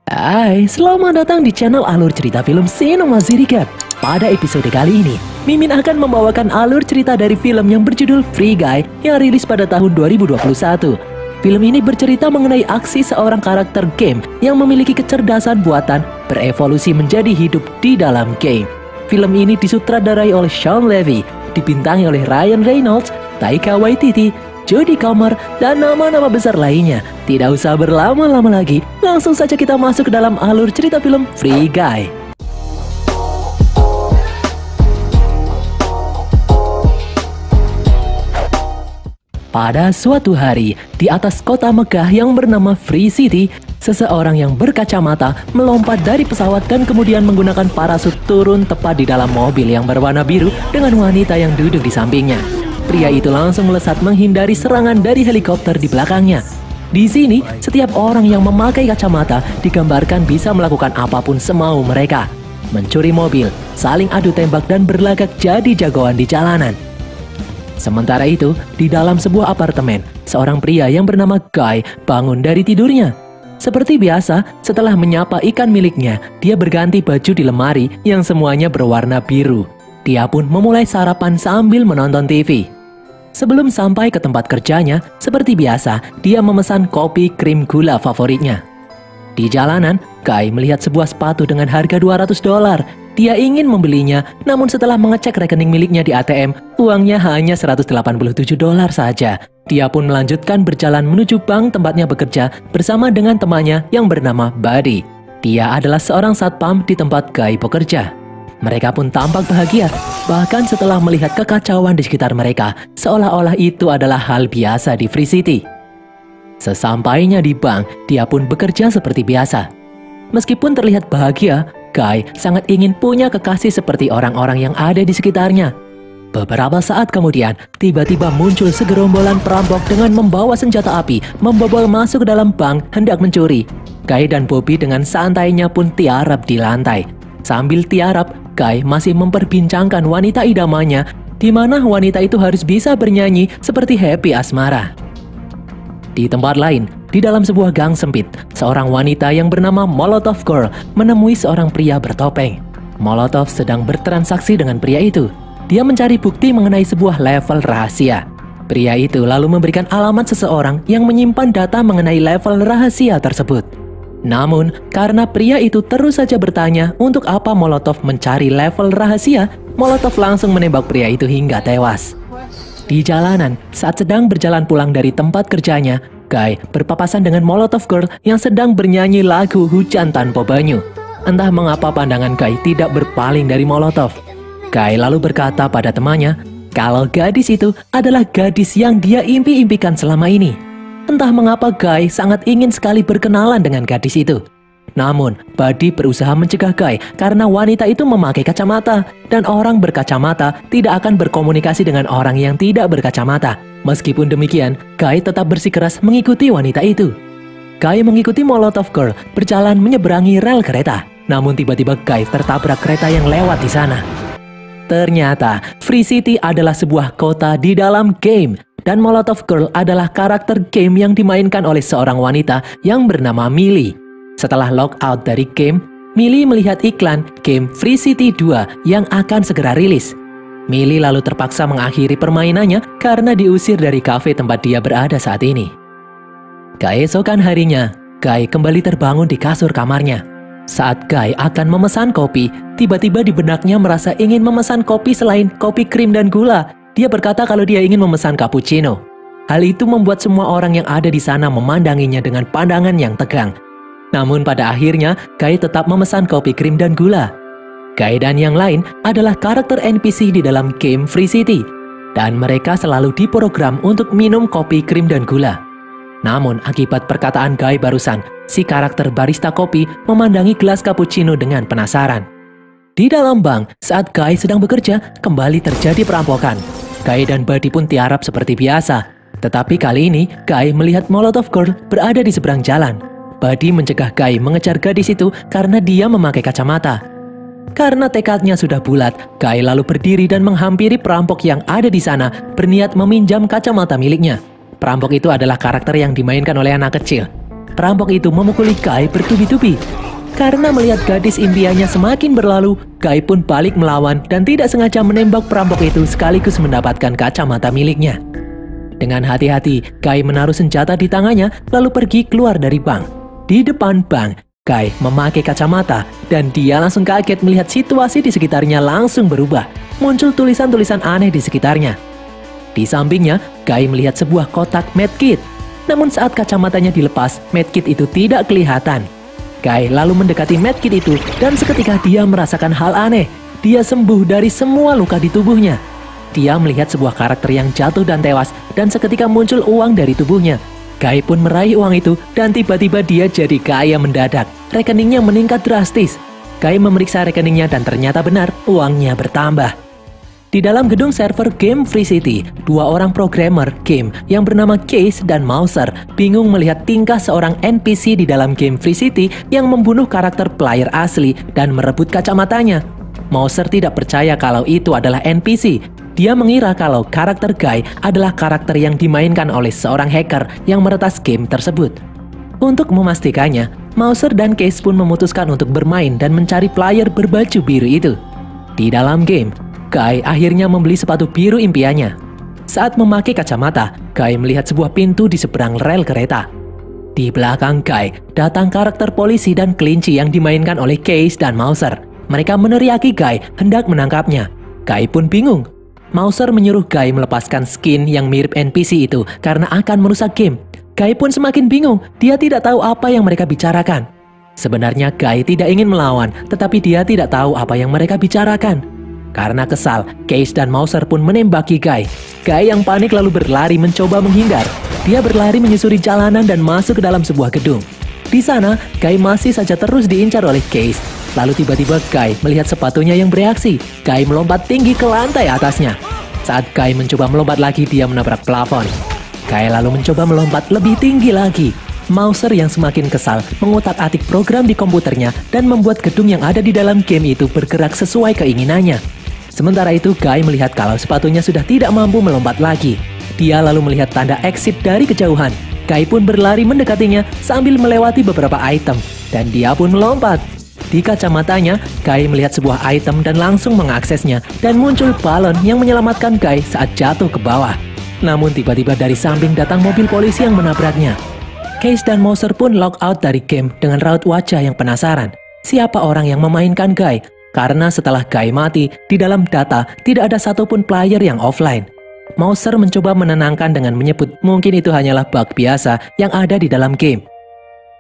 Hai, selamat datang di channel Alur Cerita Film Cinema Recap. Pada episode kali ini, Mimin akan membawakan alur cerita dari film yang berjudul Free Guy yang rilis pada tahun 2021. Film ini bercerita mengenai aksi seorang karakter game yang memiliki kecerdasan buatan berevolusi menjadi hidup di dalam game. Film ini disutradarai oleh Shawn Levy, dibintangi oleh Ryan Reynolds, Taika Waititi, Jodie Comer, dan nama-nama besar lainnya. Tidak usah berlama-lama lagi, langsung saja kita masuk ke dalam alur cerita film Free Guy. Pada suatu hari, di atas kota megah yang bernama Free City, seseorang yang berkacamata melompat dari pesawat dan kemudian menggunakan parasut turun tepat di dalam mobil yang berwarna biru dengan wanita yang duduk di sampingnya. Pria itu langsung melesat menghindari serangan dari helikopter di belakangnya. Di sini, setiap orang yang memakai kacamata digambarkan bisa melakukan apapun semau mereka. Mencuri mobil, saling adu tembak dan berlagak jadi jagoan di jalanan. Sementara itu, di dalam sebuah apartemen, seorang pria yang bernama Guy bangun dari tidurnya. Seperti biasa, setelah menyapa ikan miliknya, dia berganti baju di lemari yang semuanya berwarna biru. Dia pun memulai sarapan sambil menonton TV. Sebelum sampai ke tempat kerjanya, seperti biasa, dia memesan kopi krim gula favoritnya. Di jalanan, Guy melihat sebuah sepatu dengan harga $200. Dia ingin membelinya, namun setelah mengecek rekening miliknya di ATM, uangnya hanya $187 saja. Dia pun melanjutkan berjalan menuju bank tempatnya bekerja bersama dengan temannya yang bernama Buddy. Dia adalah seorang satpam di tempat Guy bekerja. Mereka pun tampak bahagia, bahkan setelah melihat kekacauan di sekitar mereka, seolah-olah itu adalah hal biasa di Free City. Sesampainya di bank, dia pun bekerja seperti biasa. Meskipun terlihat bahagia, Guy sangat ingin punya kekasih seperti orang-orang yang ada di sekitarnya. Beberapa saat kemudian, tiba-tiba muncul segerombolan perampok dengan membawa senjata api, membobol masuk ke dalam bank hendak mencuri. Guy dan Bobby dengan santainya pun tiarap di lantai. Sambil tiarap, Guy masih memperbincangkan wanita idamannya, di mana wanita itu harus bisa bernyanyi seperti Happy Asmara. Di tempat lain, di dalam sebuah gang sempit, seorang wanita yang bernama Molotov Girl menemui seorang pria bertopeng. Molotov sedang bertransaksi dengan pria itu. Dia mencari bukti mengenai sebuah level rahasia. Pria itu lalu memberikan alamat seseorang yang menyimpan data mengenai level rahasia tersebut. Namun, karena pria itu terus saja bertanya untuk apa Molotov mencari level rahasia, Molotov langsung menembak pria itu hingga tewas. Di jalanan, saat sedang berjalan pulang dari tempat kerjanya, Guy berpapasan dengan Molotov Girl yang sedang bernyanyi lagu Hujan Tanpa Banyu. Entah mengapa pandangan Guy tidak berpaling dari Molotov. Guy lalu berkata pada temannya, kalau gadis itu adalah gadis yang dia impi-impikan selama ini. Entah mengapa Guy sangat ingin sekali berkenalan dengan gadis itu. Namun, Buddy berusaha mencegah Guy karena wanita itu memakai kacamata, dan orang berkacamata tidak akan berkomunikasi dengan orang yang tidak berkacamata. Meskipun demikian, Guy tetap bersikeras mengikuti wanita itu. Guy mengikuti Molotov Girl berjalan menyeberangi rel kereta. Namun tiba-tiba Guy tertabrak kereta yang lewat di sana. Ternyata, Free City adalah sebuah kota di dalam game. Dan Molotov Girl adalah karakter game yang dimainkan oleh seorang wanita yang bernama Millie. Setelah logout dari game, Millie melihat iklan game Free City 2 yang akan segera rilis. Millie lalu terpaksa mengakhiri permainannya karena diusir dari kafe tempat dia berada saat ini. Keesokan harinya, Guy kembali terbangun di kasur kamarnya. Saat Guy akan memesan kopi, tiba-tiba di benaknya merasa ingin memesan kopi selain kopi krim dan gula. Dia berkata kalau dia ingin memesan cappuccino. Hal itu membuat semua orang yang ada di sana memandanginya dengan pandangan yang tegang. Namun pada akhirnya, Guy tetap memesan kopi krim dan gula. Guy dan yang lain adalah karakter NPC di dalam game Free City. Dan mereka selalu diprogram untuk minum kopi krim dan gula. Namun akibat perkataan Guy barusan, si karakter barista kopi memandangi gelas cappuccino dengan penasaran. Di dalam bank, saat Guy sedang bekerja, kembali terjadi perampokan. Guy dan Buddy pun tiarap seperti biasa. Tetapi kali ini, Guy melihat Molotov Girl berada di seberang jalan. Buddy mencegah Guy mengejar gadis itu karena dia memakai kacamata. Karena tekadnya sudah bulat, Guy lalu berdiri dan menghampiri perampok yang ada di sana, berniat meminjam kacamata miliknya. Perampok itu adalah karakter yang dimainkan oleh anak kecil. Perampok itu memukuli Guy bertubi-tubi. Karena melihat gadis impiannya semakin berlalu, Guy pun balik melawan dan tidak sengaja menembak perampok itu sekaligus mendapatkan kacamata miliknya. Dengan hati-hati, Guy menaruh senjata di tangannya lalu pergi keluar dari bank. Di depan bank, Guy memakai kacamata dan dia langsung kaget melihat situasi di sekitarnya langsung berubah. Muncul tulisan-tulisan aneh di sekitarnya. Di sampingnya, Guy melihat sebuah kotak medkit. Namun saat kacamatanya dilepas, medkit itu tidak kelihatan. Guy lalu mendekati medkit itu dan seketika dia merasakan hal aneh. Dia sembuh dari semua luka di tubuhnya. Dia melihat sebuah karakter yang jatuh dan tewas dan seketika muncul uang dari tubuhnya. Guy pun meraih uang itu dan tiba-tiba dia jadi kaya mendadak. Rekeningnya meningkat drastis. Guy memeriksa rekeningnya dan ternyata benar uangnya bertambah. Di dalam gedung server game Free City, dua orang programmer game yang bernama Case dan Mouser bingung melihat tingkah seorang NPC di dalam game Free City yang membunuh karakter player asli dan merebut kacamatanya. Mouser tidak percaya kalau itu adalah NPC. Dia mengira kalau karakter Guy adalah karakter yang dimainkan oleh seorang hacker yang meretas game tersebut. Untuk memastikannya, Mouser dan Case pun memutuskan untuk bermain dan mencari player berbaju biru itu. Di dalam game, Guy akhirnya membeli sepatu biru impiannya. Saat memakai kacamata, Guy melihat sebuah pintu di seberang rel kereta. Di belakang Guy, datang karakter polisi dan kelinci yang dimainkan oleh Case dan Mouser. Mereka meneriaki Guy hendak menangkapnya. Guy pun bingung. Mouser menyuruh Guy melepaskan skin yang mirip NPC itu karena akan merusak game. Guy pun semakin bingung, dia tidak tahu apa yang mereka bicarakan. Sebenarnya Guy tidak ingin melawan, tetapi dia tidak tahu apa yang mereka bicarakan. Karena kesal, Case dan Mouser pun menembaki Guy. Guy yang panik lalu berlari mencoba menghindar. Dia berlari menyusuri jalanan dan masuk ke dalam sebuah gedung. Di sana, Guy masih saja terus diincar oleh Case. Lalu tiba-tiba Guy melihat sepatunya yang bereaksi. Guy melompat tinggi ke lantai atasnya. Saat Guy mencoba melompat lagi, dia menabrak plafon. Guy lalu mencoba melompat lebih tinggi lagi. Mouser yang semakin kesal mengutak-atik program di komputernya dan membuat gedung yang ada di dalam game itu bergerak sesuai keinginannya. Sementara itu, Guy melihat kalau sepatunya sudah tidak mampu melompat lagi. Dia lalu melihat tanda exit dari kejauhan. Guy pun berlari mendekatinya sambil melewati beberapa item. Dan dia pun melompat. Di kacamatanya, Guy melihat sebuah item dan langsung mengaksesnya. Dan muncul balon yang menyelamatkan Guy saat jatuh ke bawah. Namun tiba-tiba dari samping datang mobil polisi yang menabraknya. Case dan Mouser pun log out dari game dengan raut wajah yang penasaran. Siapa orang yang memainkan Guy? Karena setelah Guy mati, di dalam data tidak ada satupun player yang offline. Mouser mencoba menenangkan dengan menyebut mungkin itu hanyalah bug biasa yang ada di dalam game.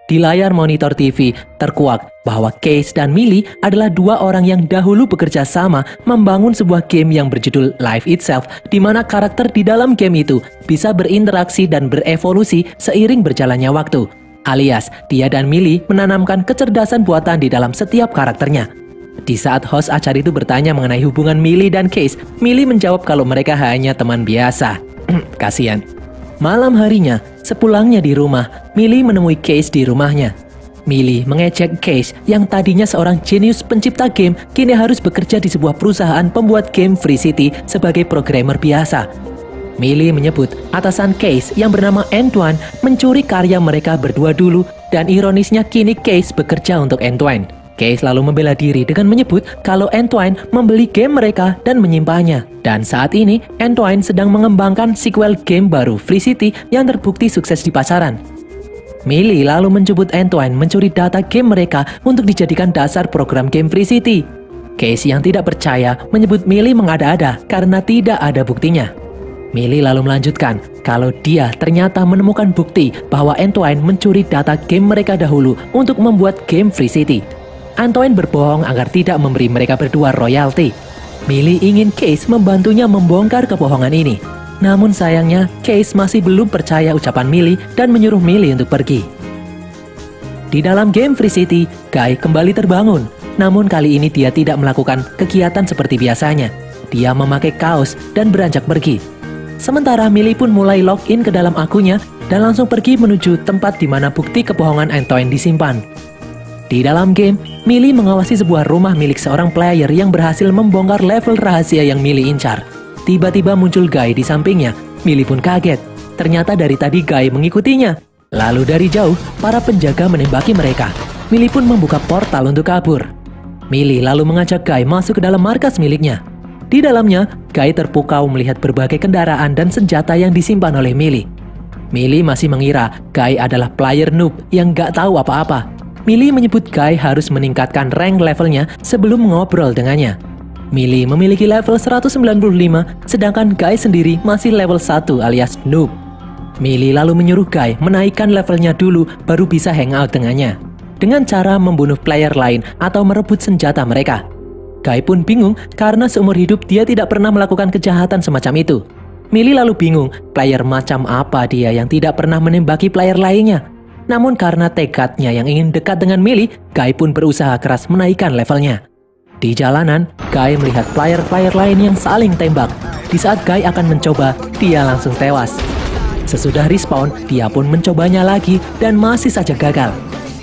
Di layar monitor TV, terkuak bahwa Case dan Millie adalah dua orang yang dahulu bekerja sama membangun sebuah game yang berjudul Life Itself, di mana karakter di dalam game itu bisa berinteraksi dan berevolusi seiring berjalannya waktu. Alias, dia dan Millie menanamkan kecerdasan buatan di dalam setiap karakternya. Di saat host acara itu bertanya mengenai hubungan Millie dan Case, Millie menjawab kalau mereka hanya teman biasa. Kasian. Malam harinya, sepulangnya di rumah, Millie menemui Case di rumahnya. Millie mengejek Case yang tadinya seorang jenius pencipta game, kini harus bekerja di sebuah perusahaan pembuat game Free City sebagai programmer biasa. Millie menyebut atasan Case yang bernama Antoine mencuri karya mereka berdua dulu, dan ironisnya kini Case bekerja untuk Antoine. Case lalu membela diri dengan menyebut kalau Antoine membeli game mereka dan menyimpannya. Dan saat ini, Antoine sedang mengembangkan sequel game baru Free City yang terbukti sukses di pasaran. Millie lalu menyebut Antoine mencuri data game mereka untuk dijadikan dasar program game Free City. Case yang tidak percaya menyebut Millie mengada-ada karena tidak ada buktinya. Millie lalu melanjutkan kalau dia ternyata menemukan bukti bahwa Antoine mencuri data game mereka dahulu untuk membuat game Free City. Antoine berbohong agar tidak memberi mereka berdua royalti. Millie ingin Case membantunya membongkar kebohongan ini. Namun sayangnya, Case masih belum percaya ucapan Millie dan menyuruh Millie untuk pergi. Di dalam game Free City, Guy kembali terbangun. Namun kali ini dia tidak melakukan kegiatan seperti biasanya. Dia memakai kaos dan beranjak pergi. Sementara Millie pun mulai login ke dalam akunnya dan langsung pergi menuju tempat di mana bukti kebohongan Antoine disimpan. Di dalam game, Millie mengawasi sebuah rumah milik seorang player yang berhasil membongkar level rahasia yang Millie incar. Tiba-tiba muncul Guy di sampingnya. Millie pun kaget. Ternyata dari tadi Guy mengikutinya. Lalu dari jauh, para penjaga menembaki mereka. Millie pun membuka portal untuk kabur. Millie lalu mengajak Guy masuk ke dalam markas miliknya. Di dalamnya, Guy terpukau melihat berbagai kendaraan dan senjata yang disimpan oleh Millie. Millie masih mengira Guy adalah player noob yang gak tahu apa-apa. Millie menyebut Guy harus meningkatkan rank levelnya sebelum ngobrol dengannya. Millie memiliki level 195, sedangkan Guy sendiri masih level 1 alias noob. Millie lalu menyuruh Guy menaikkan levelnya dulu baru bisa hangout dengannya, dengan cara membunuh player lain atau merebut senjata mereka. Guy pun bingung karena seumur hidup dia tidak pernah melakukan kejahatan semacam itu. Millie lalu bingung player macam apa dia yang tidak pernah menembaki player lainnya. Namun karena tekadnya yang ingin dekat dengan Millie, Guy pun berusaha keras menaikkan levelnya. Di jalanan, Guy melihat player-player lain yang saling tembak. Di saat Guy akan mencoba, dia langsung tewas. Sesudah respawn, dia pun mencobanya lagi dan masih saja gagal.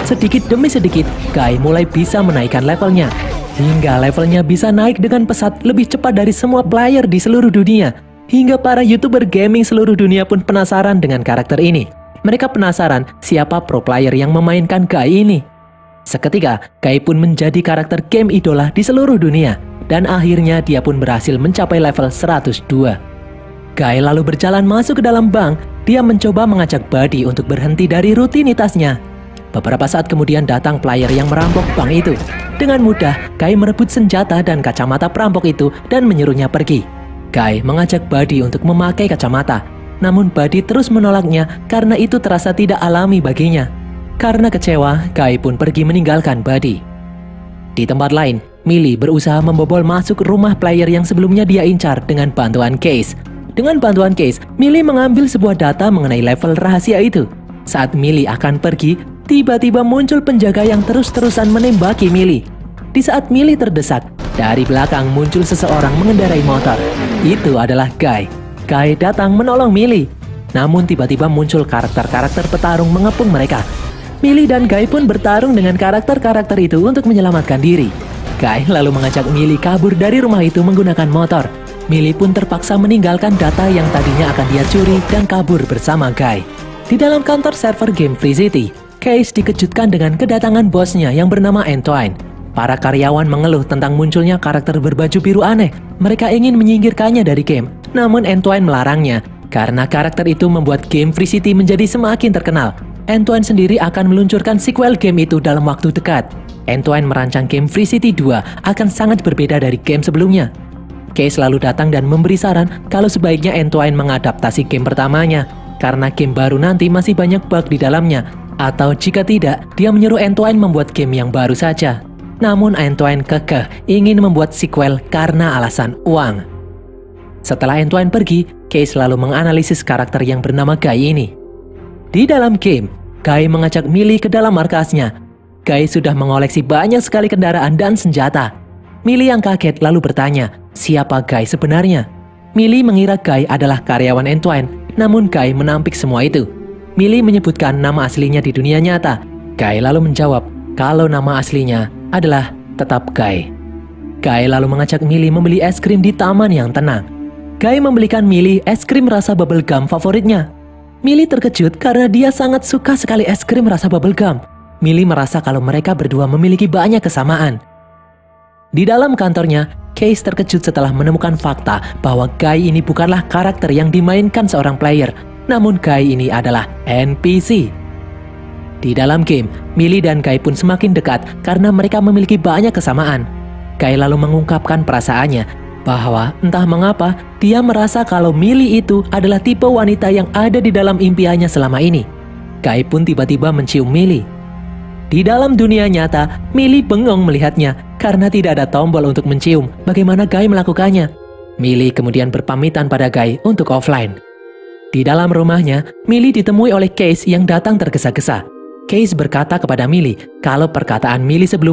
Sedikit demi sedikit, Guy mulai bisa menaikkan levelnya. Hingga levelnya bisa naik dengan pesat lebih cepat dari semua player di seluruh dunia. Hingga para YouTuber gaming seluruh dunia pun penasaran dengan karakter ini. Mereka penasaran siapa pro player yang memainkan Guy ini. Seketika, Guy pun menjadi karakter game idola di seluruh dunia. Dan akhirnya dia pun berhasil mencapai level 102. Guy lalu berjalan masuk ke dalam bank. Dia mencoba mengajak Buddy untuk berhenti dari rutinitasnya. Beberapa saat kemudian datang player yang merampok bank itu. Dengan mudah, Guy merebut senjata dan kacamata perampok itu dan menyuruhnya pergi. Guy mengajak Buddy untuk memakai kacamata. Namun Buddy terus menolaknya karena itu terasa tidak alami baginya. Karena kecewa, Guy pun pergi meninggalkan Buddy. Di tempat lain, Millie berusaha membobol masuk rumah player yang sebelumnya dia incar dengan bantuan Case. Dengan bantuan Case, Millie mengambil sebuah data mengenai level rahasia itu. Saat Millie akan pergi, tiba-tiba muncul penjaga yang terus-terusan menembaki Millie. Di saat Millie terdesak, dari belakang muncul seseorang mengendarai motor. Itu adalah Guy. Guy datang menolong Millie. Namun tiba-tiba muncul karakter-karakter petarung mengepung mereka. Millie dan Guy pun bertarung dengan karakter-karakter itu untuk menyelamatkan diri. Guy lalu mengajak Millie kabur dari rumah itu menggunakan motor. Millie pun terpaksa meninggalkan data yang tadinya akan dia curi dan kabur bersama Guy. Di dalam kantor server game Free City, Case dikejutkan dengan kedatangan bosnya yang bernama Antoine. Para karyawan mengeluh tentang munculnya karakter berbaju biru aneh. Mereka ingin menyingkirkannya dari game. Namun Antoine melarangnya, karena karakter itu membuat game Free City menjadi semakin terkenal. Antoine sendiri akan meluncurkan sequel game itu dalam waktu dekat. Antoine merancang game Free City 2 akan sangat berbeda dari game sebelumnya. Case lalu datang dan memberi saran kalau sebaiknya Antoine mengadaptasi game pertamanya, karena game baru nanti masih banyak bug di dalamnya. Atau jika tidak, dia menyuruh Antoine membuat game yang baru saja. Namun Antoine kekeh ingin membuat sequel karena alasan uang. Setelah Antoine pergi, Case lalu menganalisis karakter yang bernama Guy ini. Di dalam game, Guy mengajak Millie ke dalam markasnya. Guy sudah mengoleksi banyak sekali kendaraan dan senjata. Millie yang kaget lalu bertanya, siapa Guy sebenarnya? Millie mengira Guy adalah karyawan Antoine, namun Guy menampik semua itu. Millie menyebutkan nama aslinya di dunia nyata. Guy lalu menjawab kalau nama aslinya adalah tetap Guy. Guy lalu mengajak Millie membeli es krim di taman yang tenang. Guy membelikan Millie es krim rasa bubblegum favoritnya. Millie terkejut karena dia sangat suka sekali es krim rasa bubblegum. Millie merasa kalau mereka berdua memiliki banyak kesamaan. Di dalam kantornya, Case terkejut setelah menemukan fakta bahwa Guy ini bukanlah karakter yang dimainkan seorang player, namun Guy ini adalah NPC. Di dalam game, Millie dan Guy pun semakin dekat karena mereka memiliki banyak kesamaan. Guy lalu mengungkapkan perasaannya bahwa entah mengapa dia merasa kalau Millie itu adalah tipe wanita yang ada di dalam impiannya selama ini. Guy pun tiba-tiba mencium Millie. Di dalam dunia nyata, Millie bengong melihatnya karena tidak ada tombol untuk mencium. Bagaimana Guy melakukannya? Millie kemudian berpamitan pada Guy untuk offline. Di dalam rumahnya, Millie ditemui oleh Case yang datang tergesa-gesa. Case berkata kepada Millie kalau perkataan Millie sebelumnya